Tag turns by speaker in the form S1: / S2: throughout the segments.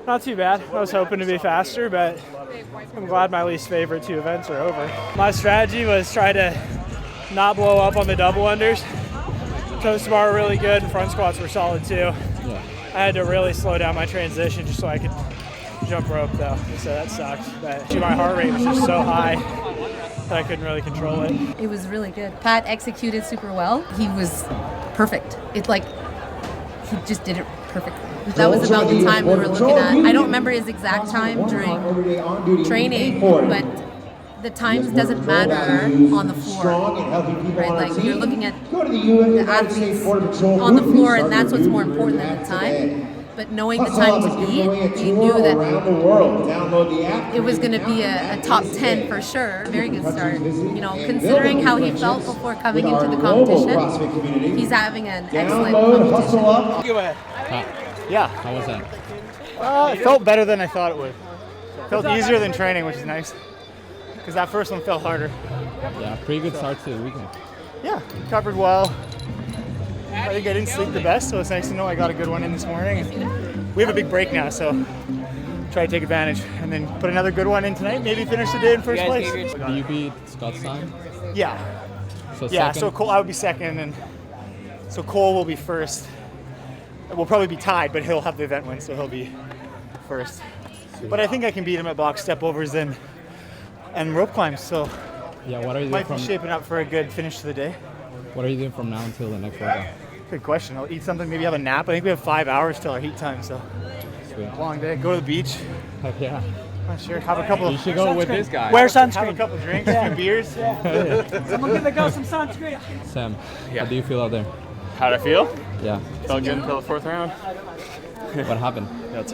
S1: Not too bad. I was hoping to be faster, but I'm glad my least favorite 2 events are over. My strategy was try to not blow up on the double unders. Toes bar were really good, and front squats were solid too.
S2: Yeah.
S1: I had to really slow down my transition just so I could jump rope though, so that sucked. But my heart rate was just so high that I couldn't really control it.
S3: It was really good. Pat executed super well. He was perfect. It's like he just did it perfectly. That was about the time we were looking at. I don't remember his exact time during training, but the times doesn't matter on the floor, right? Like you're looking at the athletes on the floor, and that's what's more important than the time. But knowing the time to beat, you knew that it was going to be a top 10 for sure. Very good start. You know, considering how he felt before coming into the competition, he's having an excellent competition.
S1: Go ahead.
S2: Yeah. How was that?
S1: It felt better than I thought it would. It felt easier than training, which is nice. Because that first one felt harder.
S2: Yeah, pretty good start to the weekend.
S1: Yeah, covered well. I think I didn't sleep the best, so it's nice to know I got a good one in this morning. And we have a big break now, so try to take advantage. And then put another good one in tonight, maybe finish the day in first place.
S2: Do you beat Scott's time?
S1: Yeah. So Cole, I would be second, and so Cole will be first. We'll probably be tied, but he'll have the event win, so he'll be first. But I think I can beat him at box step overs and rope climbs, so
S2: yeah, what are you
S1: might be shaping up for a good finish to the day.
S2: What are you doing from now until the next workout?
S1: Good question. I'll eat something, maybe have a nap. I think we have 5 hours till our heat time, so
S2: Sweet.
S1: Long day. Go to the beach.
S2: Yeah.
S1: Not sure. Have a couple.
S2: You should go with this guy.
S1: Wear sunscreen. Have a couple drinks, a few beers.
S4: Someone give the girl some sunscreen.
S2: Sam, how do you feel out there?
S5: How'd I feel?
S2: Yeah.
S5: Felt good until the 4th round.
S2: What happened?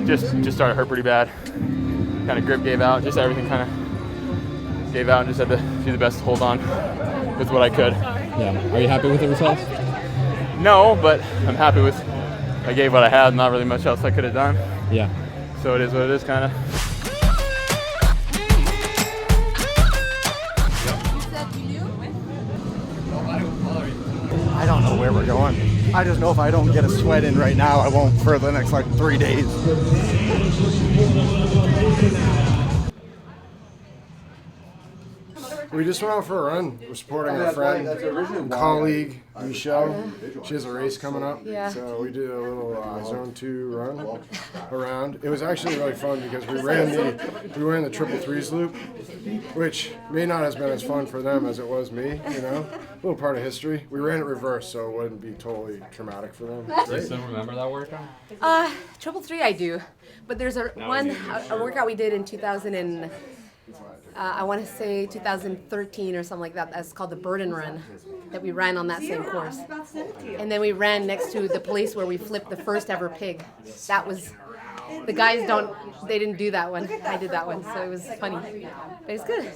S5: Just started hurt pretty bad. Kind of grip gave out. Just everything kind of gave out, and just had to do the best to hold on with what I could.
S2: Yeah. Are you happy with the results?
S5: No, but I'm happy with. I gave what I had. Not really much else I could have done.
S2: Yeah.
S5: So it is what it is, kind of.
S6: I don't know where we're going. I just know if I don't get a sweat in right now, I won't for the next like 3 days.
S7: We just went out for a run. We're supporting our friend and colleague, Michele. She has a race coming up.
S3: Yeah.
S7: So we did a little zone 2 run around. It was actually really fun because we ran the triple threes loop, which may not have been as fun for them as it was me, you know. A little part of history. We ran it reverse, so it wouldn't be totally traumatic for them.
S2: Do you still remember that workout?
S3: Triple three I do, but there's a workout we did in 2000 and I want to say 2013 or something like that. That's called the Burden Run that we ran on that same course. And then we ran next to the place where we flipped the first ever pig. That was, the guys they didn't do that one. I did that one, so it was funny. But it's good.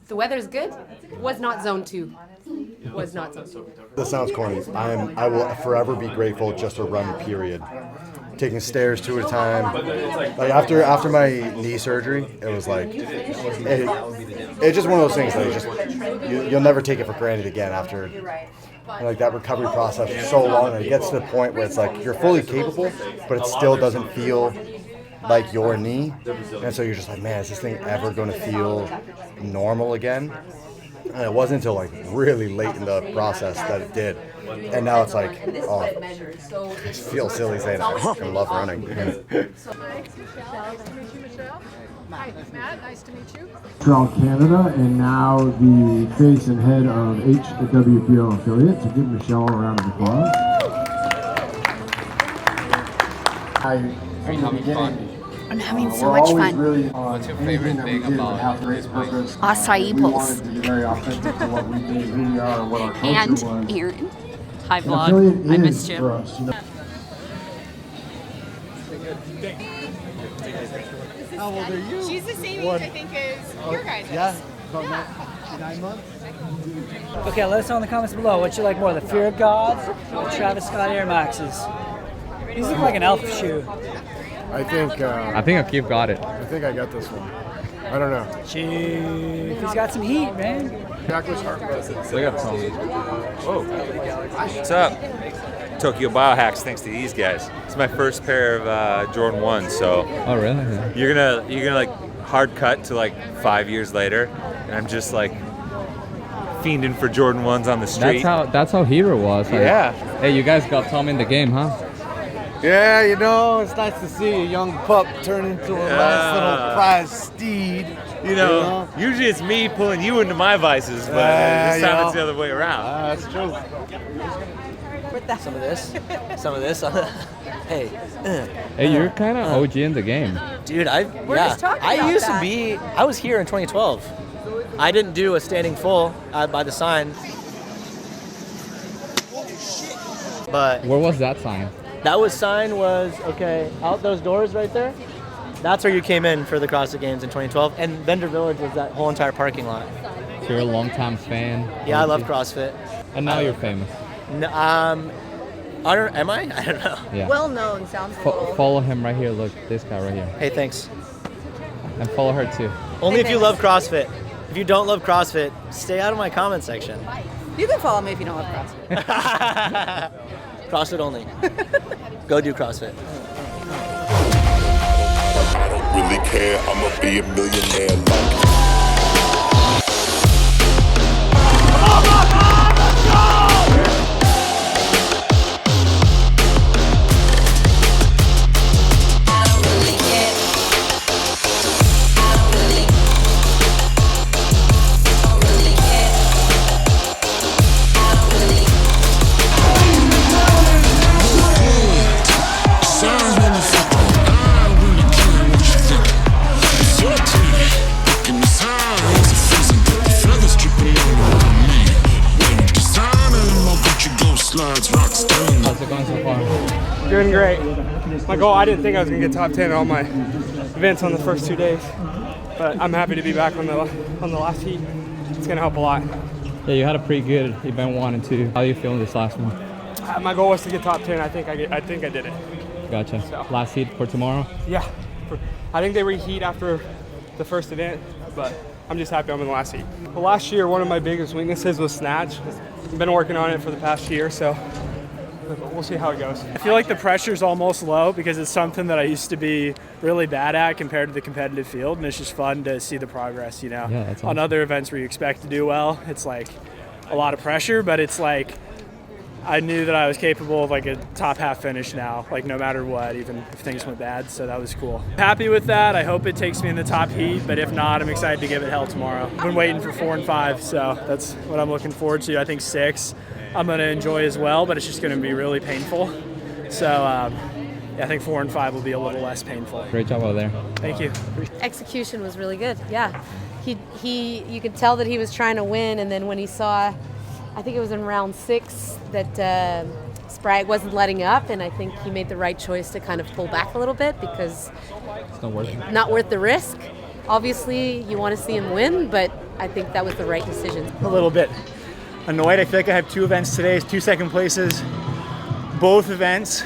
S3: The weather's good. It was not zone 2. It was not zone 2.
S6: This sounds corny. I will forever be grateful just to run, period. Taking stairs 2 at a time. Like after my knee surgery, it was like it's just one of those things that you'll never take it for granted again after like that recovery process for so long, and it gets to the point where it's like you're fully capable, but it still doesn't feel like your knee, and so you're just like, man, is this thing ever going to feel normal again? And it wasn't until like really late in the process that it did. And now it's like, oh, I feel silly saying I fucking love running.
S4: Nice to meet you, Michele. Hi, Matt. Nice to meet you.
S8: Montreal, Canada, and now the face and head of HWPO affiliate. So give Michele a round of applause.
S9: I'm having so much fun.
S8: What's your favorite thing about
S9: acai bowls? And Aaron. Hi vlog, I missed you.
S6: How old are you?
S4: She's the same age, I think, as your guys.
S6: Yeah, about 9 months.
S4: Okay, let us know in the comments below what you like more, the Fear of God or Travis Scott Air Maxes. These look like an elf shoe.
S7: I think
S2: Akeem got it.
S7: I think I got this one. I don't know.
S4: Gee, he's got some heat, man.
S7: Jack was hard.
S2: Look at Tony.
S5: Whoa. What's up?
S10: Tokyo Biohacks thanks to these guys. It's my first pair of Jordan 1s, so.
S2: Oh really? Yeah.
S10: You're gonna like hard cut to like 5 years later, and I'm just like fiending for Jordan 1s on the street.
S2: That's how Hero was. Like,
S10: yeah.
S2: Hey, you guys got Tom in the game, huh?
S11: Yeah, you know, it's nice to see a young pup turn into a nice little prize steed.
S10: You know, usually it's me pulling you into my vices, but this time it's the other way around.
S11: That's true.
S12: Some of this. Hey.
S2: Hey, you're kind of OG in the game.
S12: Dude, I was here in 2012. I didn't do a standing full by the sign. But
S2: Where was that sign?
S12: that okay, out those doors right there. That's where you came in for the CrossFit Games in 2012. And Vellner Village was that whole entire parking lot.
S2: So you're a longtime fan.
S12: Yeah, I love CrossFit.
S2: And now you're famous.
S12: Am I? I don't know.
S2: Yeah.
S3: Well known sounds a little.
S2: Follow him right here. Look, this guy right here.
S12: Hey, thanks.
S2: And follow her too.
S12: Only if you love CrossFit. If you don't love CrossFit, stay out of my comment section.
S3: You can follow me if you don't love CrossFit.
S12: CrossFit only. Go do CrossFit.
S13: I don't really care. I'ma be a millionaire like.
S2: How's it going so far?
S14: Doing great. My goal, I didn't think I was going to get top 10 in all my events on the first 2 days, but I'm happy to be back on the last heat. It's going to help a lot.
S2: Yeah, you had a pretty good event 1 and 2. How are you feeling this last one?
S14: My goal was to get top 10. I think I did it.
S2: Gotcha.
S14: So.
S2: Last heat for tomorrow?
S14: Yeah. I think they reheat after the first event, but I'm just happy I'm in the last heat. Well, last year, one of my biggest weaknesses was snatch. I've been working on it for the past year, so we'll see how it goes.
S15: I feel like the pressure's almost low because it's something that I used to be really bad at compared to the competitive field, and it's just fun to see the progress, you know.
S2: Yeah, that's awesome.
S15: On other events where you expect to do well, it's like a lot of pressure, but it's like I knew that I was capable of like a top half finish now, like no matter what, even if things went bad, so that was cool. Happy with that. I hope it takes me in the top heat, but if not, I'm excited to give it hell tomorrow. I've been waiting for 4 and 5, so that's what I'm looking forward to. I think 6 I'm going to enjoy as well, but it's just going to be really painful. So yeah, I think 4 and 5 will be a little less painful.
S2: Great job out there.
S15: Thank you.
S3: Execution was really good. Yeah, you could tell that he was trying to win, and then when he saw, I think it was in round 6 that Sprague wasn't letting up, and I think he made the right choice to kind of pull back a little bit because
S2: it's
S3: not worth the risk. Obviously, you want to see him win, but I think that was the right decision.
S1: A little bit annoyed. I feel like I have 2 events today, 2 second places. Both events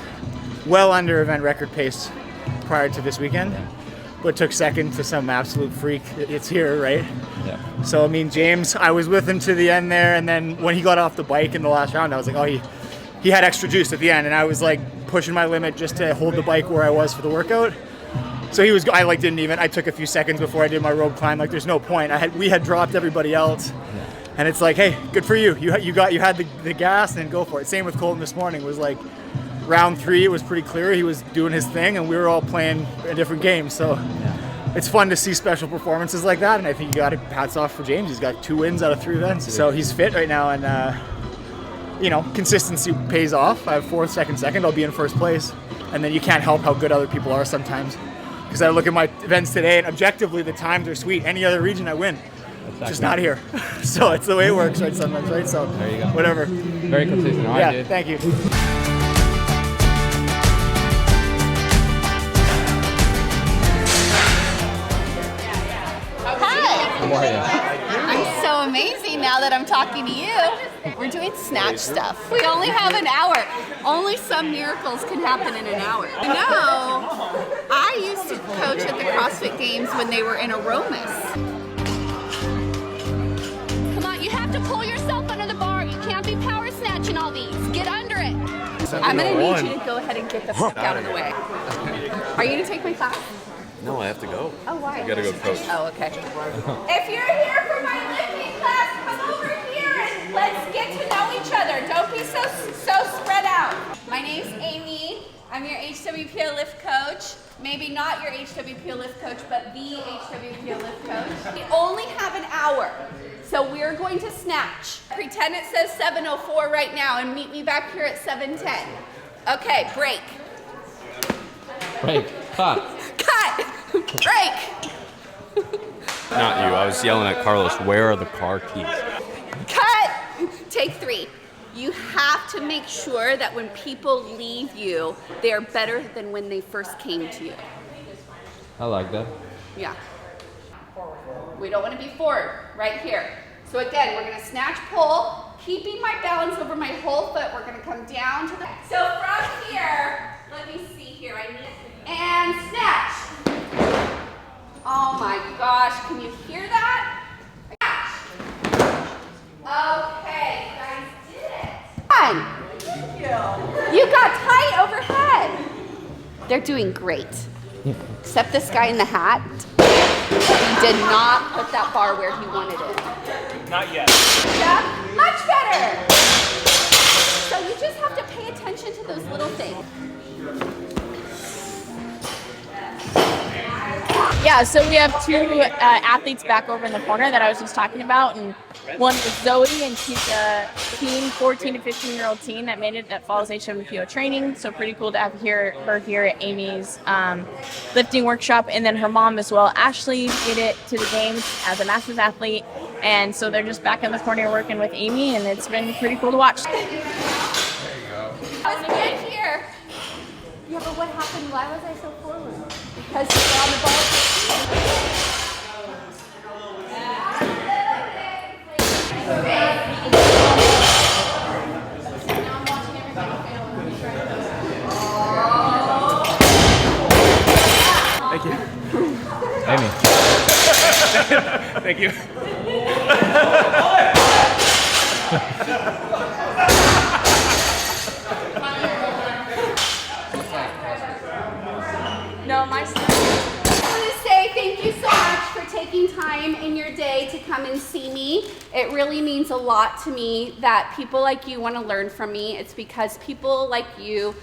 S1: well under event record pace prior to this weekend, but took second to some absolute freak. It's here, right?
S2: Yeah.
S1: So, I mean, James, I was with him to the end there, and then when he got off the bike in the last round, I was like, oh, he had extra juice at the end, and I was like pushing my limit just to hold the bike where I was for the workout. So I took a few seconds before I did my rope climb. Like, there's no point. We had dropped everybody else. Yeah. And it's like, hey, good for you. You had the gas, and go for it. Same with Colton this morning. It was like round 3, it was pretty clear he was doing his thing, and we were all playing a different game. So it's fun to see special performances like that, and I think hats off for James. He's got 2 wins out of 3 events. So he's fit right now, and consistency pays off. I have 4th, 2nd, I'll be in 1st place. And then you can't help how good other people are sometimes. Because I look at my events today, and objectively the times are sweet. Any other region I win. Exactly. Just not here. So it's the way it works, right, sometimes, right? So
S2: there you go.
S1: Whatever.
S2: Very consistent. All right, dude.
S1: Thank you.
S2: How are you?
S16: I'm so amazing now that I'm talking to you. We're doing snatch stuff. We only have an hour. Only some miracles can happen in an hour. No, I used to coach at the CrossFit Games when they were in Aromas. Come on, you have to pull yourself under the bar. You can't be power snatching all these. Get under it. I'm going to need you to go ahead and get the fuck out of the way. Are you going to take my class?
S17: No, I have to go.
S16: Oh, why?
S17: You gotta go coach.
S16: Oh, okay. If you're here for my lifting class, come over here and let's get to know each other. Don't be so spread out. My name's Aimee. I'm your HWPO lift coach. Maybe not your HWPO lift coach, but the HWPO lift coach. We only have an hour, so we're going to snatch. Pretend it says 7:04 right now and meet me back here at 7:10. Okay, break.
S2: Break. Cut.
S16: Cut. Break.
S17: Not you. I was yelling at Carlos, where are the car keys?
S16: Cut. Take 3. You have to make sure that when people leave you, they're better than when they first came to you.
S2: I like that.
S16: Yeah. We don't want to be forward, right here. So again, we're going to snatch pull, keeping my balance over my whole foot. We're going to come down to the... So from here, let me see here. I need... And snatch. Oh my gosh, can you hear that? Okay, you guys did it. Fine. Thank you. You got tight overhead. They're doing great. Except this guy in the hat. He did not put that bar where he wanted it.
S17: Not yet.
S16: Yeah, much better. So you just have to pay attention to those little things.
S18: Yeah, so we have 2 athletes back over in the corner that I was just talking about, and one is Zoe, and she's a teen, 14 to 15-year-old teen that made it, that follows HWPO training, so pretty cool to have her here at Aimee's lifting workshop, and then her mom as well. Ashley made it to the games as a masters athlete, and so they're just back in the corner working with Aimee, and it's been pretty cool to watch.
S16: I was good here. Yeah, but what happened? Why was I so forward? Because you're on the ball.
S17: Thank you.
S2: Aimee.
S17: Thank you.
S16: No, my son. I want to say thank you so much for taking time in your day to come and see me. It really means a lot to me that people like you want to learn from me. It's because people like you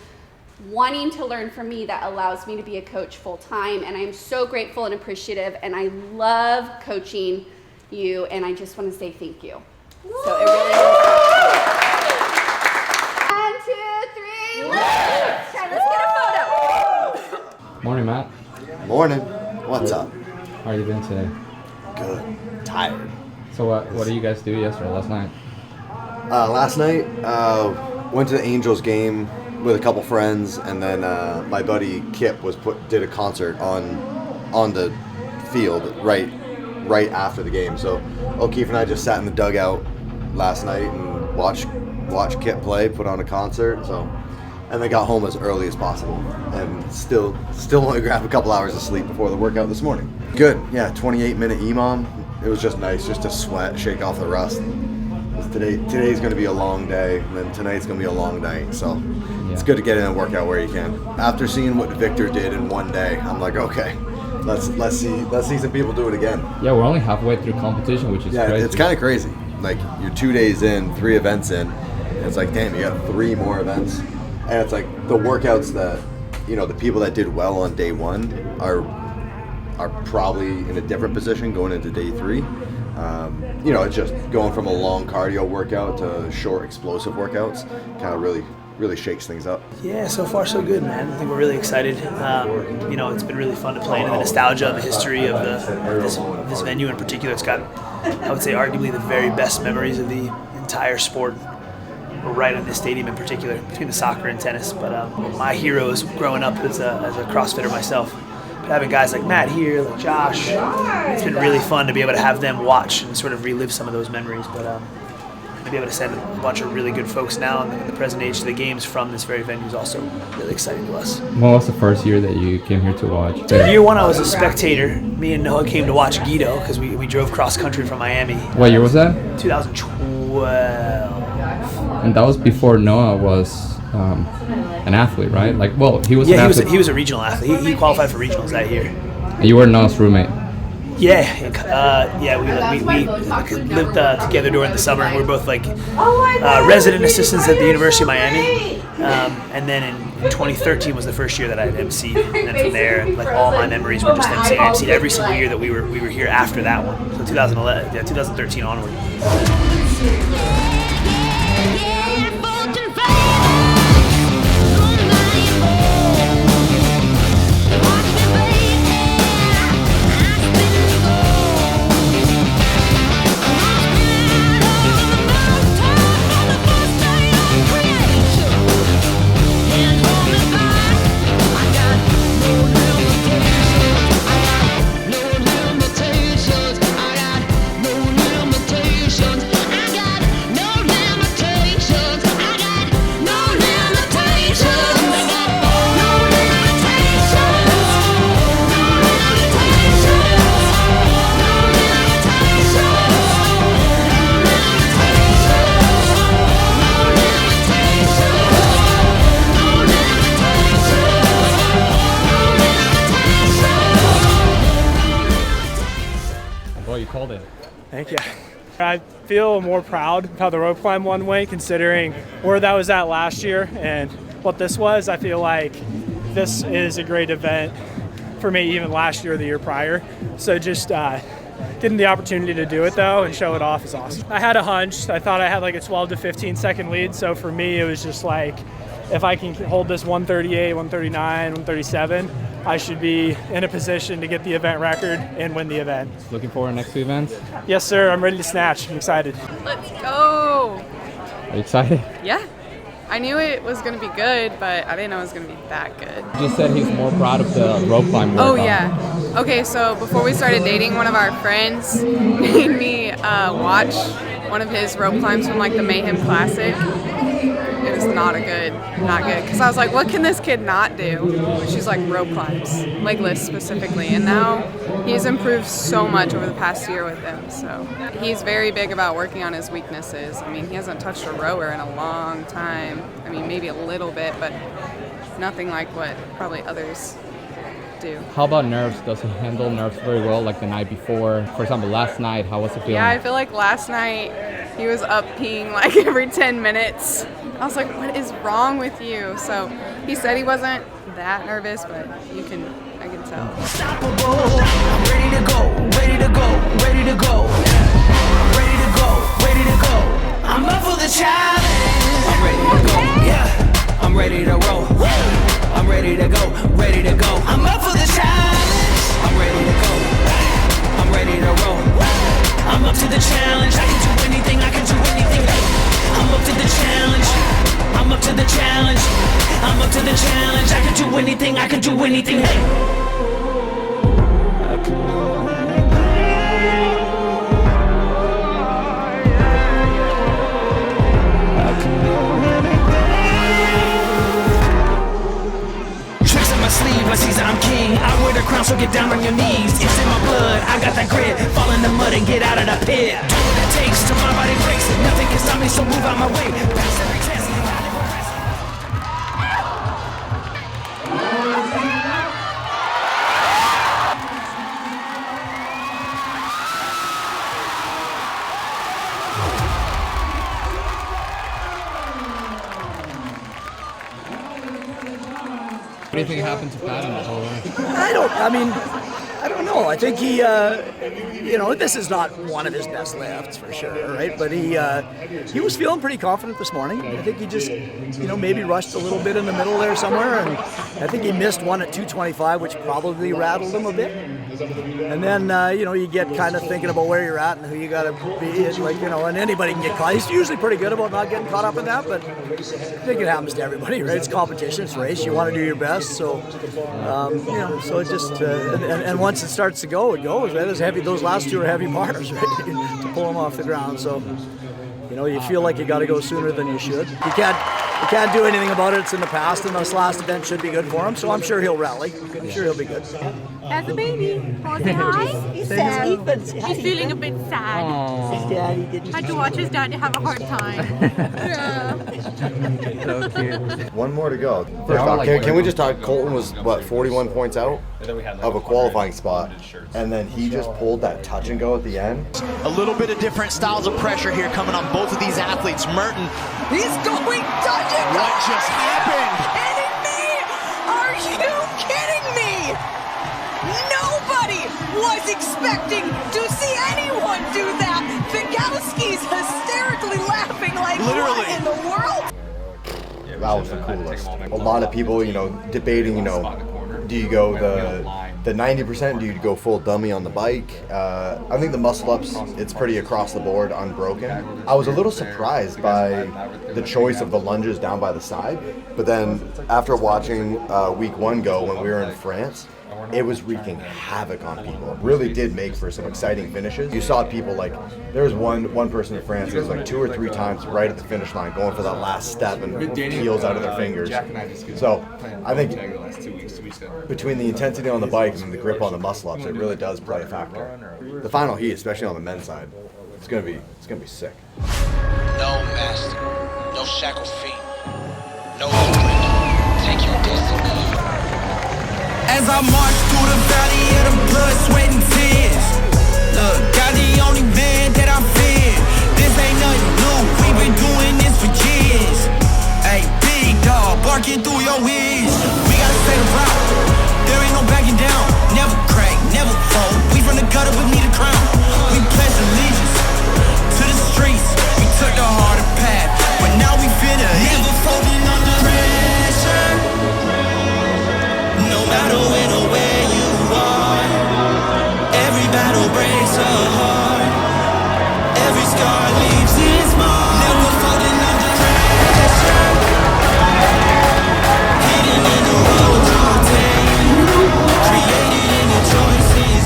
S16: wanting to learn from me that allows me to be a coach full time, and I'm so grateful and appreciative, and I love coaching you, and I just want to say thank you. So it really means 1, 2, 3, lift! Okay, let's get a photo.
S2: Morning, Matt.
S6: Morning. What's up?
S2: How are you doing today?
S6: Good. Tired.
S2: So what did you guys do last night?
S6: Last night, went to the Angels game with a couple friends, and then my buddy Kip did a concert on the field right after the game. So O'Keefe and I just sat in the dugout last night and watched Kip play, put on a concert. And then got home as early as possible, and still want to grab a couple hours of sleep before the workout this morning. Good, yeah, 28-minute EMOM. It was just nice, just to sweat, shake off the rust. Today's going to be a long day, and then tonight's going to be a long night, so it's good to get in and work out where you can. After seeing what Victor did in one day, I'm like, okay, let's see some people do it again.
S2: Yeah, we're only halfway through competition, which is crazy.
S6: It's kind of crazy. Like, you're 2 days in, 3 events in, and it's like, damn, you got 3 more events. And it's like the workouts that, the people that did well on day 1 are probably in a different position going into day 3. It's just going from a long cardio workout to short explosive workouts kind of really shakes things up.
S4: Yeah, so far so good, man. I think we're really excited. It's been really fun to play into the nostalgia and the history of this venue in particular. It's got, I would say, arguably the very best memories of the entire sport. Right in this stadium in particular, between the soccer and tennis. But my heroes growing up as a CrossFitter myself, but having guys like Matt here, like Josh, it's been really fun to be able to have them watch and sort of relive some of those memories. But to be able to send a bunch of really good folks now in the present age to the games from this very venue is also really exciting to us.
S2: When was the first year that you came here to watch?
S4: Year 1, I was a spectator. Me and Noah came to watch Guido because we drove cross country from Miami.
S2: What year was that?
S4: 2012.
S2: And that was before Noah was an athlete, right? Like, well, he was.
S4: Yeah,
S2: an athlete.
S4: he was a regional athlete. He qualified for regionals that year.
S2: And you were Noah's roommate.
S4: Yeah, we lived together during the summer. We were both like resident assistants at the University of Miami, and then in 2013 was the first year that I had MC'd, and then from there, like all my memories were just MC'd. I MC'd every single year that we were here after that one, so 2013 onward.
S2: You called it.
S15: Thank you. I feel more proud of how the rope climb one went, considering where that was at last year and what this was. I feel like this is a great event for me, even last year or the year prior. So just getting the opportunity to do it though and show it off is awesome. I had a hunch. I thought I had like a 12 to 15 second lead. So for me, it was just like, if I can hold this 138, 139, 137, I should be in a position to get the event record and win the event.
S2: Looking forward to next 2 events?
S15: Yes, sir. I'm ready to snatch. I'm excited.
S19: Let's go.
S2: Are you excited?
S19: Yeah. I knew it was going to be good, but I didn't know it was going to be that good.
S2: You just said he's more proud of the rope climb workout.
S19: Oh, yeah. Okay, so before we started dating, one of our friends made me watch one of his rope climbs from like the Mayhem Classic. It was not good. Because I was like, what can this kid not do? She's like rope climbs, legless specifically. And now he's improved so much over the past year with them. So he's very big about working on his weaknesses. I mean, he hasn't touched a rower in a long time. I mean, maybe a little bit, but nothing like what probably others do.
S2: How about nerves? Does he handle nerves very well, like the night before? For example, last night, how was it feeling?
S19: Yeah, I feel like last night he was up peeing like every 10 minutes. I was like, what is wrong with you? So he said he wasn't that nervous, but I can tell.
S20: Unstoppable. I'm ready to go, ready to go, ready to go. Ready to go, ready to go. I'm up for the challenge. I'm ready to go, yeah. I'm ready to roll. I'm ready to go, ready to go. I'm up for the challenge. I'm ready to go. I'm ready to roll. I'm up to the challenge. I can do anything, I can do anything. I'm up to the challenge. I'm up to the challenge. I'm up to the challenge. I can do anything, I can do anything. Tricks in my sleeve, like Caesar, I'm king. I wear the crown, so get down on your knees. It's in my blood, I got that grit. Fall in the mud and get out of the pit. Do what it takes till my body breaks it. Nothing can stop me, so move out my way. Pass every test.
S2: What do you think happened to Pat in the whole way?
S21: I don't know. I think he, this is not one of his best lifts for sure, right? But he was feeling pretty confident this morning. I think he just, maybe rushed a little bit in the middle there somewhere, and I think he missed one at 225, which probably rattled him a bit. And then, you get kind of thinking about where you're at and who you got to be, and anybody can get caught. He's usually pretty good about not getting caught up in that, but I think it happens to everybody, right? It's competition, it's race. You want to do your best, so so it just and once it starts to go, it goes. Right? It's heavy. Those last two are heavy bars, right? To pull them off the ground. So you feel like you got to go sooner than you should. You can't do anything about it. It's in the past, and this last event should be good for him. So I'm sure he'll rally. I'm sure he'll be good.
S22: As a baby, want to say hi? He's sad. He's feeling a bit sad. His daddy didn't. Had to watch his daddy have a hard time. Yeah.
S2: So cute.
S6: one more to go. First off, can we just talk? Colton was, what, 41 points out of a qualifying spot, and then he just pulled that touch and go at the end.
S8: A little bit of different styles of pressure here coming on both of these athletes. Merton, he's going touch and go. What just happened?
S20: Are you kidding me? Nobody was expecting to see anyone do that. Vigowski's hysterically laughing like,
S8: literally,
S20: what in the world?
S6: That was the coolest. A lot of people, debating, do you go the 90%? Do you go full dummy on the bike? I think the muscle ups, it's pretty across the board, unbroken. I was a little surprised by the choice of the lunges down by the side, but then after watching week 1 go when we were in France, it was wreaking havoc on people. It really did make for some exciting finishes. You saw people there was one person in France that was 2 or 3 times right at the finish line going for that last step and peels out of their fingers. So I think between the intensity on the bike and the grip on the muscle ups, it really does play a factor. The final heat, especially on the men's side, it's gonna be sick.
S20: No master, no shackled feet, no movement. Take your destiny.
S9: As I march through the valley of the blood, sweat, and tears. Look, God the only man that I fear. This ain't nothing new, we've been doing this for years. Hey, big dog, barking through your ears. We gotta stay the route, there ain't no backing down. Never crack, never fold, we from the gutter but need a crown. We pledge allegiance to the streets, we took the harder path, but now we feel the heat. Never folding under pressure. No matter when or where you are, every battle breaks a heart, every scar leaves its mark. Never folding under pressure, hidden in the road you take, created in the choices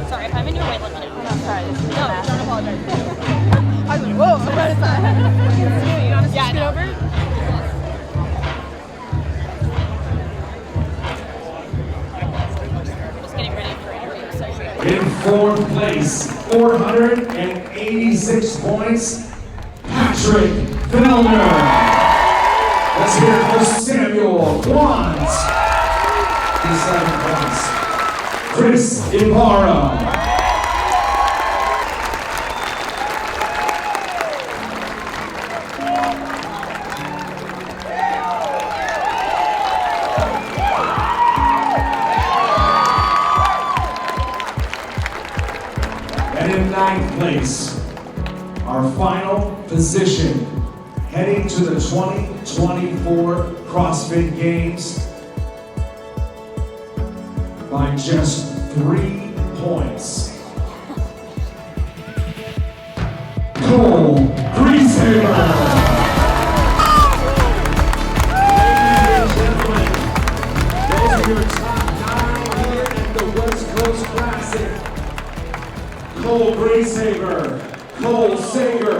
S18: Sorry, if I'm in your way, let me know. I'm sorry. No, don't apologize. I was like, whoa, what is that? You want to scoot over? Just getting ready for interview, so
S23: in 4th place, 486 points, Patrick Vellner. Let's hear it for Samuel Kwant. 7 points. Chris Ibarra. And in 9th place, our final position, heading to the 2024 CrossFit Games by just 3 points. Greashaber. Those are your top 9 here at the West Coast Classic. Greashaber, Cole Sager,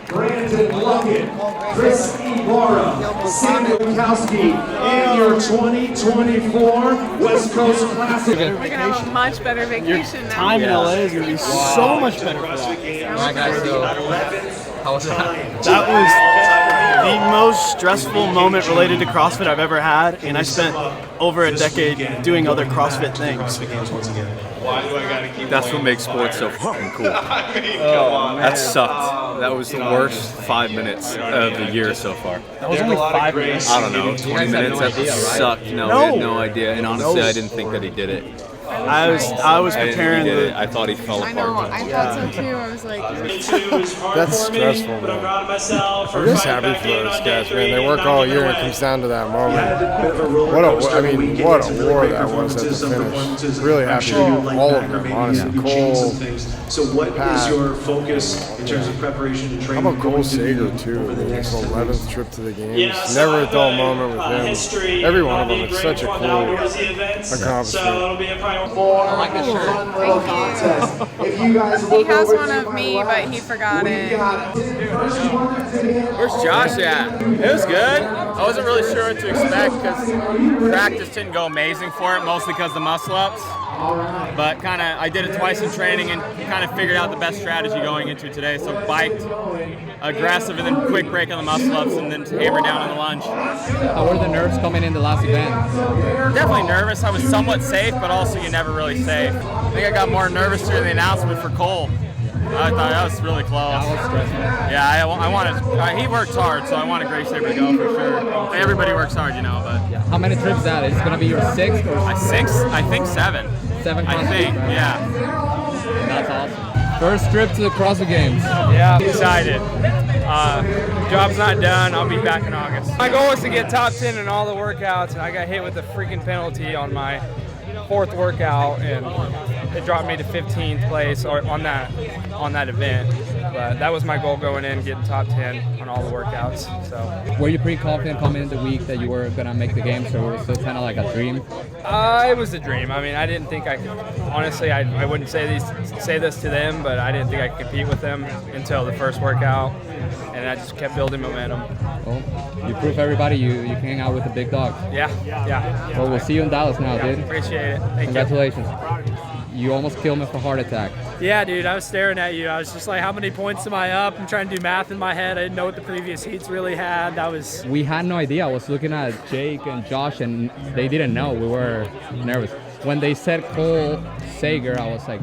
S23: Brandon Luckett, Chris Ibarra, Samuel Kowski, and your 2024 West Coast Classic.
S19: We're gonna have a much better vacation now.
S12: Time in LA is gonna be so much better for that.
S2: Alright guys, so how was that?
S12: That was the most stressful moment related to CrossFit I've ever had, and I spent over a decade doing other CrossFit things.
S17: That's what makes sports so fucking cool. That sucked. That was the worst 5 minutes of the year so far.
S12: That was only 5 minutes.
S17: I don't know, 20 minutes. That sucked. No, we had no idea. And honestly, I didn't think that he did it.
S12: I was preparing.
S17: I thought he fell apart.
S19: I know, I thought so too. I was like,
S7: that's stressful, man. I'm just happy for those guys, man. They work all year and it comes down to that moment. What a war that was at the finish. Really happy for all of them, honestly. Cole,
S23: so what is your focus in terms of preparation?
S7: How about Cole Sager too? I mean, it's the 11th trip to the games. Never a dull moment with him. Every one of them. It's such a cool accomplishment.
S22: I like this shirt. He has one of me, but he forgot it.
S5: Where's Josh at? It was good. I wasn't really sure what to expect because practice didn't go amazing for it, mostly because of the muscle ups. But I did it twice in training and kind of figured out the best strategy going into today. So biked, aggressive, and then quick break on the muscle ups, and then hammer down on the lunge.
S2: How were the nerves coming in the last event?
S5: Definitely nervous. I was somewhat safe, but also you're never really safe. I think I got more nervous during the announcement for Cole. I thought that was really close. That was stressful. Yeah, I wanted. He worked hard, so I wanted Greashaber to go for sure. Everybody works hard, you know. But
S2: how many trips is that? Is it gonna be your sixth? Or?
S5: I think 7.
S2: 7.
S5: I think. Yeah.
S2: That's awesome. First trip to the CrossFit Games.
S15: Yeah, I'm excited. Job's not done. I'll be back in August. My goal is to get top 10 in all the workouts, and I got hit with a freaking penalty on my 4th workout, and it dropped me to 15th place on that event. But that was my goal going in, getting top 10 on all the workouts. So.
S2: Were you pretty confident coming in the week that you were gonna make the games, or was it kind of like a dream?
S15: It was a dream. I mean, I didn't think I could. Honestly, I wouldn't say this to them, but I didn't think I could compete with them until the first workout, and I just kept building momentum.
S2: Well, you prove everybody you can hang out with the big dogs.
S15: Yeah.
S2: Well, we'll see you in Dallas now, dude.
S15: Appreciate it. Thank
S2: Congratulations. You almost killed me for heart attack.
S15: Yeah, dude, I was staring at you. I was just like, how many points am I up? I'm trying to do math in my head. I didn't know what the previous heats really had.
S2: We had no idea. I was looking at Jake and Josh, and they didn't know. We were nervous. When they said Cole Sager, I was like...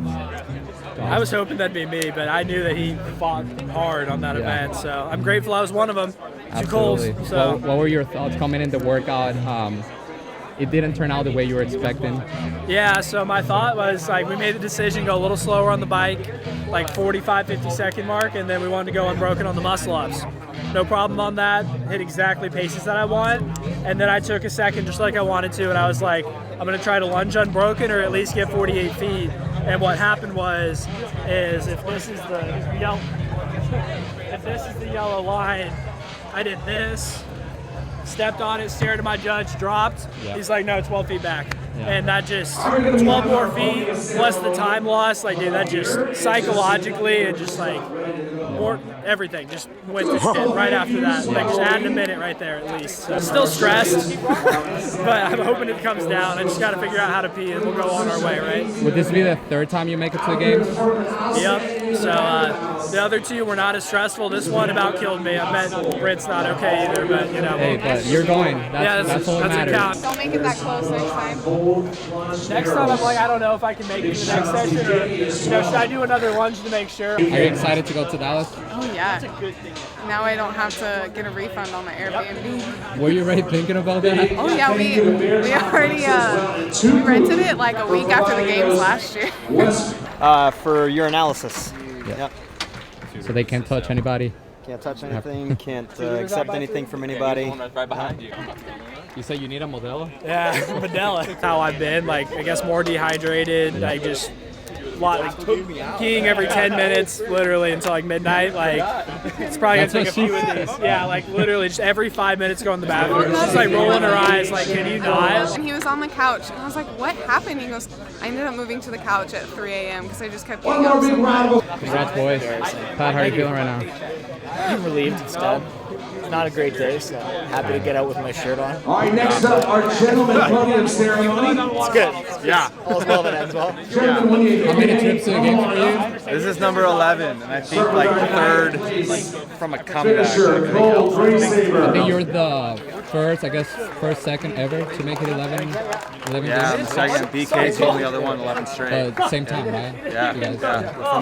S15: I was hoping that'd be me, but I knew that he fought hard on that event, so I'm grateful I was one of them. Two Coles. So.
S2: What were your thoughts coming in the workout? It didn't turn out the way you were expecting.
S15: Yeah, so my thought was like we made the decision to go a little slower on the bike, like 45, 50 second mark, and then we wanted to go unbroken on the muscle ups. No problem on that, hit exactly paces that I want, and then I took a second just like I wanted to, and I was like, I'm gonna try to lunge unbroken or at least get 48 feet. And what happened is if this is the yellow line, I did this, stepped on it, stared at my judge, dropped. Yeah. He's like, no, 12 feet back. Yeah. And that just, 12 more feet plus the time loss, like, dude, that just psychologically and just like, more everything just went to shit right after that. Like, just adding a minute right there at least. So, still stressed, but I'm hoping it comes down. I just got to figure out how to pee and we'll go on our way, right?
S2: Would this be the 3rd time you make it to the games?
S15: Yep. So the other 2 were not as stressful. This one about killed me. I bet Britt's not okay either, but you know.
S2: Hey, but you're going. That's all that matters.
S22: Don't make it that close next time.
S15: Next time I'm like, I don't know if I can make it to the next session, or should I do another lunge to make sure?
S2: Are you excited to go to Dallas?
S22: Oh yeah. Now I don't have to get a refund on my Airbnb.
S2: Were you already thinking about that?
S22: Oh yeah, we already we rented it like a week after the games last year.
S10: For your analysis.
S2: Yep. So they can't touch anybody?
S10: Can't touch anything, can't accept anything from anybody.
S2: Right behind you. You say you need a Modelo?
S15: Yeah, Modelo. That's how I've been, like, I guess more dehydrated, like just peeing every 10 minutes, literally, until like midnight. Like, it's probably gonna take a few of these. Yeah, like literally just every 5 minutes go in the bathroom. She's like rolling her eyes, like, can you not?
S22: And he was on the couch, and I was like, what happened? He goes, I ended up moving to the couch at 3 a.m. because I just kept getting up so much.
S2: Congrats, boys. Pat, how are you feeling right now?
S11: I'm relieved instead. It's not a great day, so happy to get out with my shirt on.
S23: All right, next up, our gentleman podium ceremony.
S11: It's good.
S5: Yeah.
S11: All's well that ends well.
S2: How many trips to the game for you?
S17: This is number 11, and I think like 3rd from a comeback.
S2: I think you're the first, second ever to make it 11
S17: yeah,
S2: games.
S17: second. BK's the only other one, 11 straight.
S2: Same time, right?
S17: Yeah.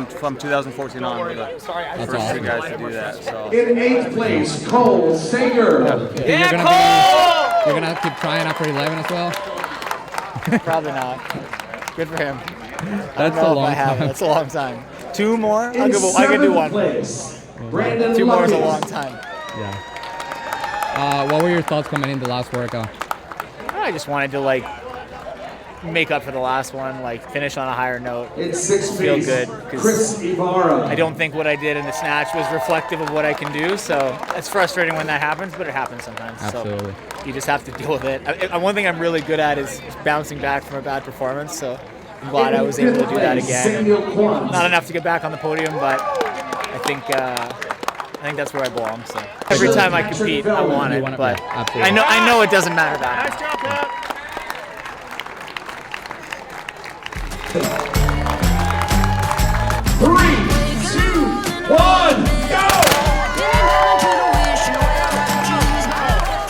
S17: From 2014 on, we're the first 2 guys to do that. So.
S23: In 8th place, Cole Sager.
S2: You're gonna keep trying after 11 as well?
S11: Probably not. Good for him.
S2: That's a long time.
S11: That's a long time. 2 more? I can do 1. 2 more is a long time.
S2: Yeah. What were your thoughts coming in the last workout?
S11: I just wanted to make up for the last one, like finish on a higher note,
S23: sixth
S11: feel
S23: place,
S11: good.
S23: Chris Ibarra.
S11: I don't think what I did in the snatch was reflective of what I can do, so it's frustrating when that happens, but it happens sometimes.
S2: Absolutely.
S11: So you just have to deal with it. One thing I'm really good at is bouncing back from a bad performance, so I'm glad I was able to do that again. Not enough to get back on the podium, but I think that's where I belong. So every time I compete, I want it, but I know it doesn't matter that much.
S23: 3, 2, 1, go!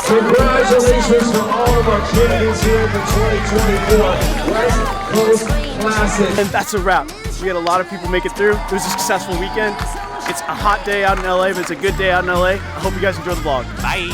S23: Congratulations to all of our candidates here at the 2024 West Coast Classic.
S3: And that's a wrap. We had a lot of people make it through. It was a successful weekend. It's a hot day out in LA, but it's a good day out in LA. I hope you guys enjoy the vlog. Bye.